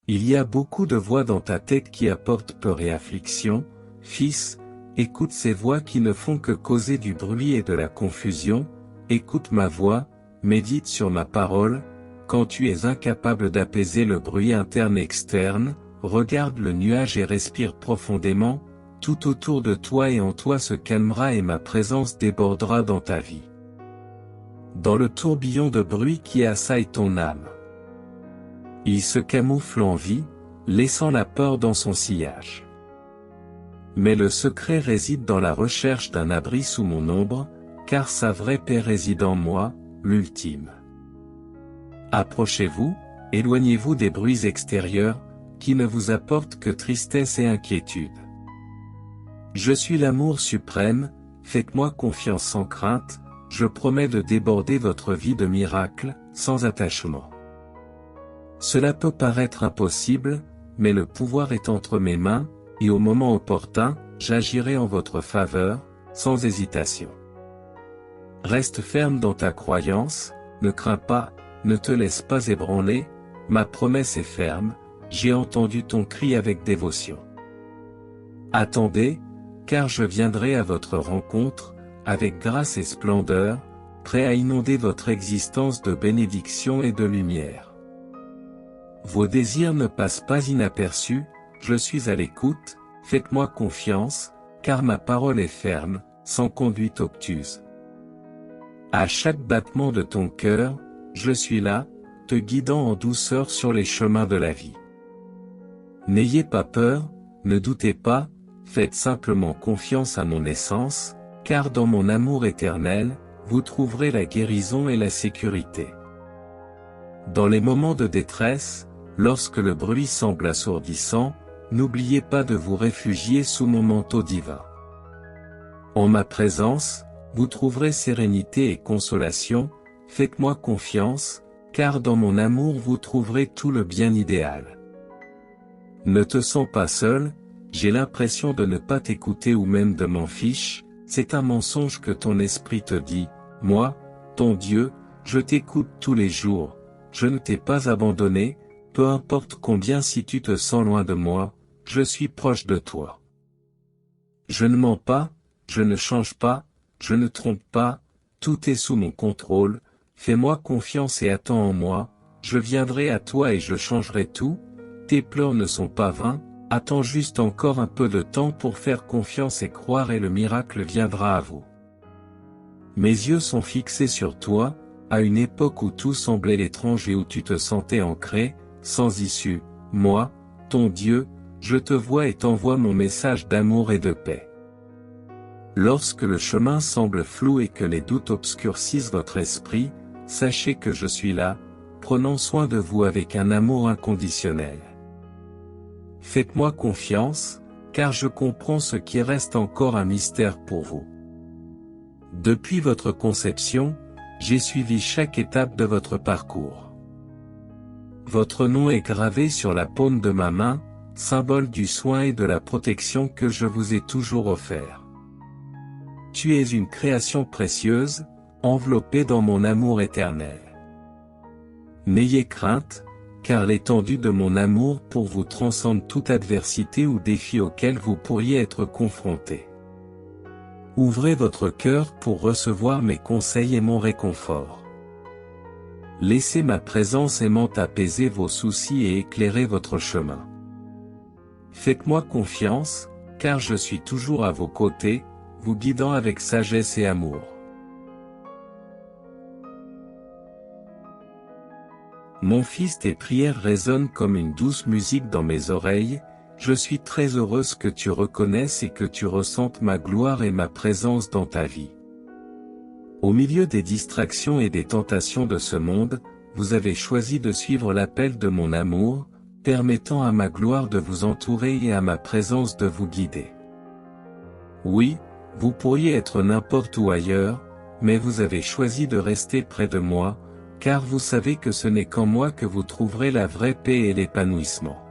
Il y a beaucoup de voix dans ta tête qui apportent peur et affliction. Fils, écoute ces voix qui ne font que causer du bruit et de la confusion. Écoute ma voix, médite sur ma parole. Quand tu es incapable d'apaiser le bruit interne-externe, regarde le nuage et respire profondément. Tout autour de toi et en toi se calmera et ma présence débordera dans ta vie. Dans le tourbillon de bruit qui assaille ton âme, il se camoufle en vie, laissant la peur dans son sillage. Mais le secret réside dans la recherche d'un abri sous mon ombre, car sa vraie paix réside en moi, l'ultime. Approchez-vous, éloignez-vous des bruits extérieurs, qui ne vous apportent que tristesse et inquiétude. Je suis l'amour suprême, faites-moi confiance sans crainte, je promets de déborder votre vie de miracles, sans attachement. Cela peut paraître impossible, mais le pouvoir est entre mes mains, et au moment opportun, j'agirai en votre faveur, sans hésitation. Reste ferme dans ta croyance, ne crains pas, ne te laisse pas ébranler, ma promesse est ferme, j'ai entendu ton cri avec dévotion. Attendez, car je viendrai à votre rencontre, avec grâce et splendeur, prêt à inonder votre existence de bénédiction et de lumière. Vos désirs ne passent pas inaperçus, je suis à l'écoute, faites-moi confiance, car ma parole est ferme, sans conduite obtuse. À chaque battement de ton cœur, je suis là, te guidant en douceur sur les chemins de la vie. N'ayez pas peur, ne doutez pas, faites simplement confiance à mon essence, car dans mon amour éternel, vous trouverez la guérison et la sécurité. Dans les moments de détresse, lorsque le bruit semble assourdissant, n'oubliez pas de vous réfugier sous mon manteau divin. En ma présence, vous trouverez sérénité et consolation, faites-moi confiance, car dans mon amour vous trouverez tout le bien idéal. Ne te sens pas seul, j'ai l'impression de ne pas t'écouter ou même de m'en fiche, c'est un mensonge que ton esprit te dit, moi, ton Dieu, je t'écoute tous les jours, je ne t'ai pas abandonné, peu importe combien si tu te sens loin de moi, je suis proche de toi. Je ne mens pas, je ne change pas, je ne trompe pas, tout est sous mon contrôle, fais-moi confiance et attends en moi, je viendrai à toi et je changerai tout, tes pleurs ne sont pas vains, attends juste encore un peu de temps pour faire confiance et croire et le miracle viendra à vous. Mes yeux sont fixés sur toi, à une époque où tout semblait étrange et où tu te sentais ancré, sans issue, moi, ton Dieu, je te vois et t'envoie mon message d'amour et de paix. Lorsque le chemin semble flou et que les doutes obscurcissent votre esprit, sachez que je suis là, prenant soin de vous avec un amour inconditionnel. Faites-moi confiance, car je comprends ce qui reste encore un mystère pour vous. Depuis votre conception, j'ai suivi chaque étape de votre parcours. Votre nom est gravé sur la paume de ma main, symbole du soin et de la protection que je vous ai toujours offert. Tu es une création précieuse, enveloppée dans mon amour éternel. N'ayez crainte, car l'étendue de mon amour pour vous transcende toute adversité ou défi auquel vous pourriez être confronté. Ouvrez votre cœur pour recevoir mes conseils et mon réconfort. Laissez ma présence aimante apaiser vos soucis et éclairer votre chemin. Faites-moi confiance, car je suis toujours à vos côtés, vous guidant avec sagesse et amour. Mon fils, tes prières résonnent comme une douce musique dans mes oreilles, je suis très heureuse que tu reconnaisses et que tu ressentes ma gloire et ma présence dans ta vie. Au milieu des distractions et des tentations de ce monde, vous avez choisi de suivre l'appel de mon amour, permettant à ma gloire de vous entourer et à ma présence de vous guider. Oui, vous pourriez être n'importe où ailleurs, mais vous avez choisi de rester près de moi, car vous savez que ce n'est qu'en moi que vous trouverez la vraie paix et l'épanouissement.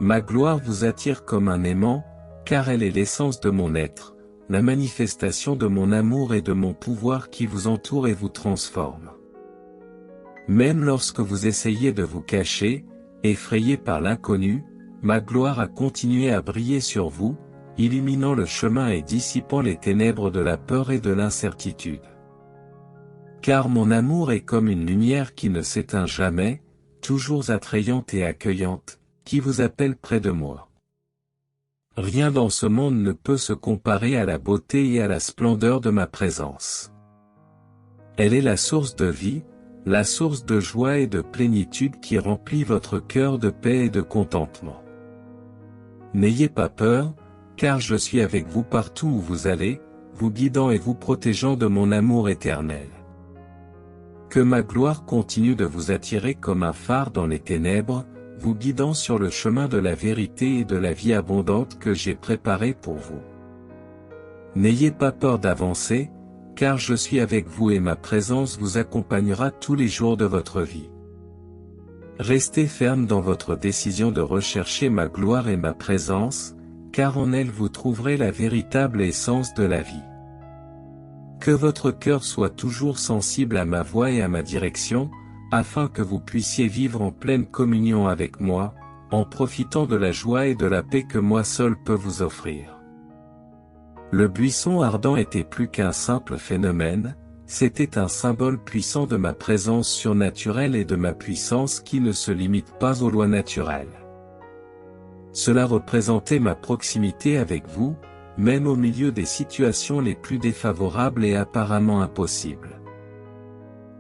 Ma gloire vous attire comme un aimant, car elle est l'essence de mon être, la manifestation de mon amour et de mon pouvoir qui vous entoure et vous transforme. Même lorsque vous essayez de vous cacher, effrayé par l'inconnu, ma gloire a continué à briller sur vous, illuminant le chemin et dissipant les ténèbres de la peur et de l'incertitude. Car mon amour est comme une lumière qui ne s'éteint jamais, toujours attrayante et accueillante, qui vous appelle près de moi. Rien dans ce monde ne peut se comparer à la beauté et à la splendeur de ma présence. Elle est la source de vie, la source de joie et de plénitude qui remplit votre cœur de paix et de contentement. N'ayez pas peur, car je suis avec vous partout où vous allez, vous guidant et vous protégeant de mon amour éternel. Que ma gloire continue de vous attirer comme un phare dans les ténèbres, vous guidant sur le chemin de la vérité et de la vie abondante que j'ai préparé pour vous. N'ayez pas peur d'avancer, car je suis avec vous et ma présence vous accompagnera tous les jours de votre vie. Restez ferme dans votre décision de rechercher ma gloire et ma présence, car en elle vous trouverez la véritable essence de la vie. Que votre cœur soit toujours sensible à ma voix et à ma direction, afin que vous puissiez vivre en pleine communion avec moi, en profitant de la joie et de la paix que moi seul peux vous offrir. Le buisson ardent était plus qu'un simple phénomène, c'était un symbole puissant de ma présence surnaturelle et de ma puissance qui ne se limite pas aux lois naturelles. Cela représentait ma proximité avec vous, même au milieu des situations les plus défavorables et apparemment impossibles.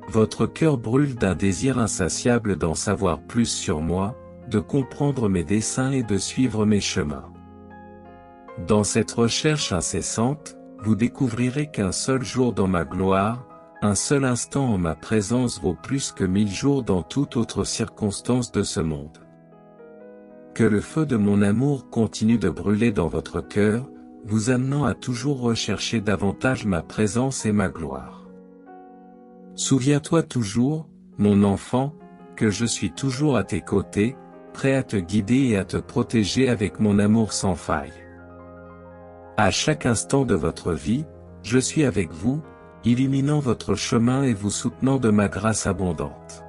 Votre cœur brûle d'un désir insatiable d'en savoir plus sur moi, de comprendre mes desseins et de suivre mes chemins. Dans cette recherche incessante, vous découvrirez qu'un seul jour dans ma gloire, un seul instant en ma présence vaut plus que 1000 jours dans toute autre circonstance de ce monde. Que le feu de mon amour continue de brûler dans votre cœur, vous amenant à toujours rechercher davantage ma présence et ma gloire. Souviens-toi toujours, mon enfant, que je suis toujours à tes côtés, prêt à te guider et à te protéger avec mon amour sans faille. À chaque instant de votre vie, je suis avec vous, illuminant votre chemin et vous soutenant de ma grâce abondante.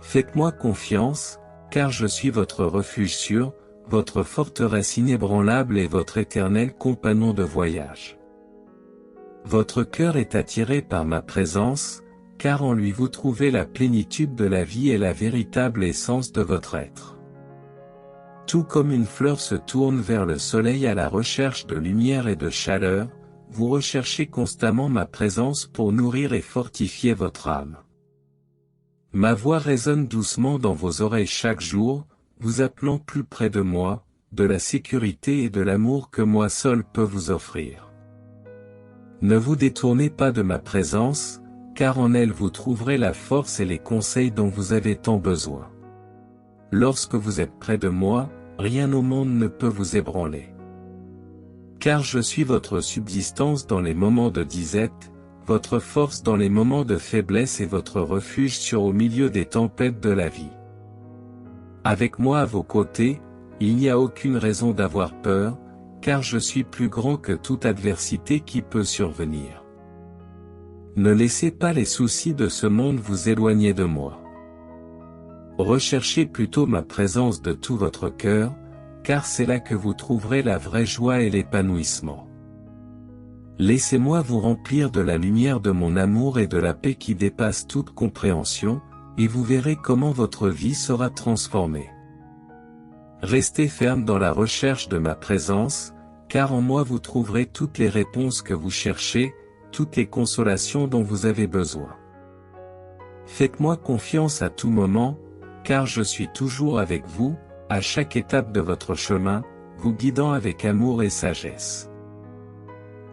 Faites-moi confiance, car je suis votre refuge sûr, votre forteresse inébranlable et votre éternel compagnon de voyage. Votre cœur est attiré par ma présence, car en lui vous trouvez la plénitude de la vie et la véritable essence de votre être. Tout comme une fleur se tourne vers le soleil à la recherche de lumière et de chaleur, vous recherchez constamment ma présence pour nourrir et fortifier votre âme. Ma voix résonne doucement dans vos oreilles chaque jour, vous appelant plus près de moi, de la sécurité et de l'amour que moi seul peux vous offrir. Ne vous détournez pas de ma présence, car en elle vous trouverez la force et les conseils dont vous avez tant besoin. Lorsque vous êtes près de moi, rien au monde ne peut vous ébranler. Car je suis votre subsistance dans les moments de disette, votre force dans les moments de faiblesse et votre refuge au milieu des tempêtes de la vie. Avec moi à vos côtés, il n'y a aucune raison d'avoir peur, car je suis plus grand que toute adversité qui peut survenir. Ne laissez pas les soucis de ce monde vous éloigner de moi. Recherchez plutôt ma présence de tout votre cœur, car c'est là que vous trouverez la vraie joie et l'épanouissement. Laissez-moi vous remplir de la lumière de mon amour et de la paix qui dépasse toute compréhension, et vous verrez comment votre vie sera transformée. Restez ferme dans la recherche de ma présence, car en moi vous trouverez toutes les réponses que vous cherchez, toutes les consolations dont vous avez besoin. Faites-moi confiance à tout moment, car je suis toujours avec vous, à chaque étape de votre chemin, vous guidant avec amour et sagesse.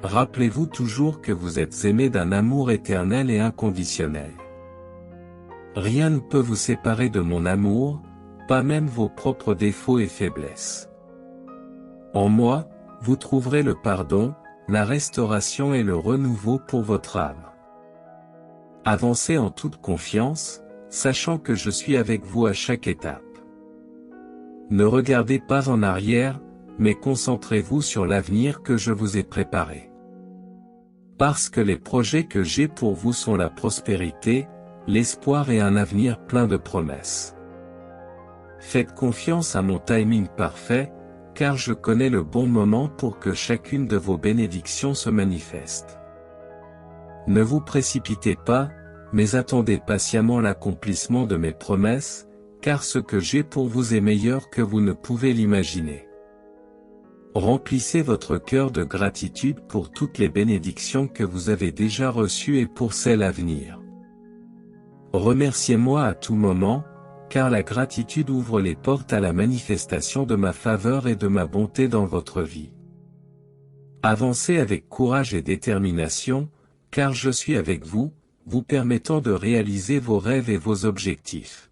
Rappelez-vous toujours que vous êtes aimé d'un amour éternel et inconditionnel. Rien ne peut vous séparer de mon amour, pas même vos propres défauts et faiblesses. En moi, vous trouverez le pardon, la restauration et le renouveau pour votre âme. Avancez en toute confiance, sachant que je suis avec vous à chaque étape. Ne regardez pas en arrière, mais concentrez-vous sur l'avenir que je vous ai préparé. Parce que les projets que j'ai pour vous sont la prospérité, l'espoir et un avenir plein de promesses. Faites confiance à mon timing parfait, car je connais le bon moment pour que chacune de vos bénédictions se manifeste. Ne vous précipitez pas, mais attendez patiemment l'accomplissement de mes promesses, car ce que j'ai pour vous est meilleur que vous ne pouvez l'imaginer. Remplissez votre cœur de gratitude pour toutes les bénédictions que vous avez déjà reçues et pour celles à venir. Remerciez-moi à tout moment, car la gratitude ouvre les portes à la manifestation de ma faveur et de ma bonté dans votre vie. Avancez avec courage et détermination, car je suis avec vous, vous permettant de réaliser vos rêves et vos objectifs.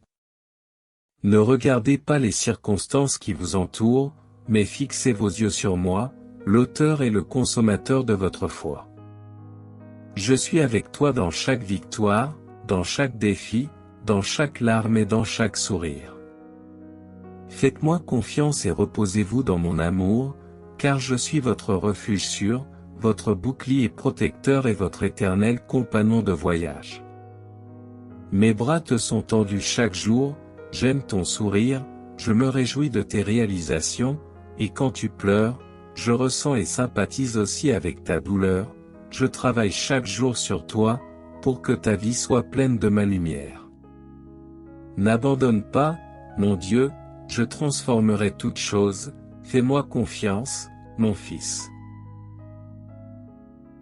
Ne regardez pas les circonstances qui vous entourent, mais fixez vos yeux sur moi, l'auteur et le consommateur de votre foi. Je suis avec toi dans chaque victoire, dans chaque défi, dans chaque larme et dans chaque sourire. Faites-moi confiance et reposez-vous dans mon amour, car je suis votre refuge sûr, votre bouclier protecteur et votre éternel compagnon de voyage. Mes bras te sont tendus chaque jour, j'aime ton sourire, je me réjouis de tes réalisations, et quand tu pleures, je ressens et sympathise aussi avec ta douleur, je travaille chaque jour sur toi, pour que ta vie soit pleine de ma lumière. N'abandonne pas, mon Dieu, je transformerai toutes choses, fais-moi confiance, mon Fils.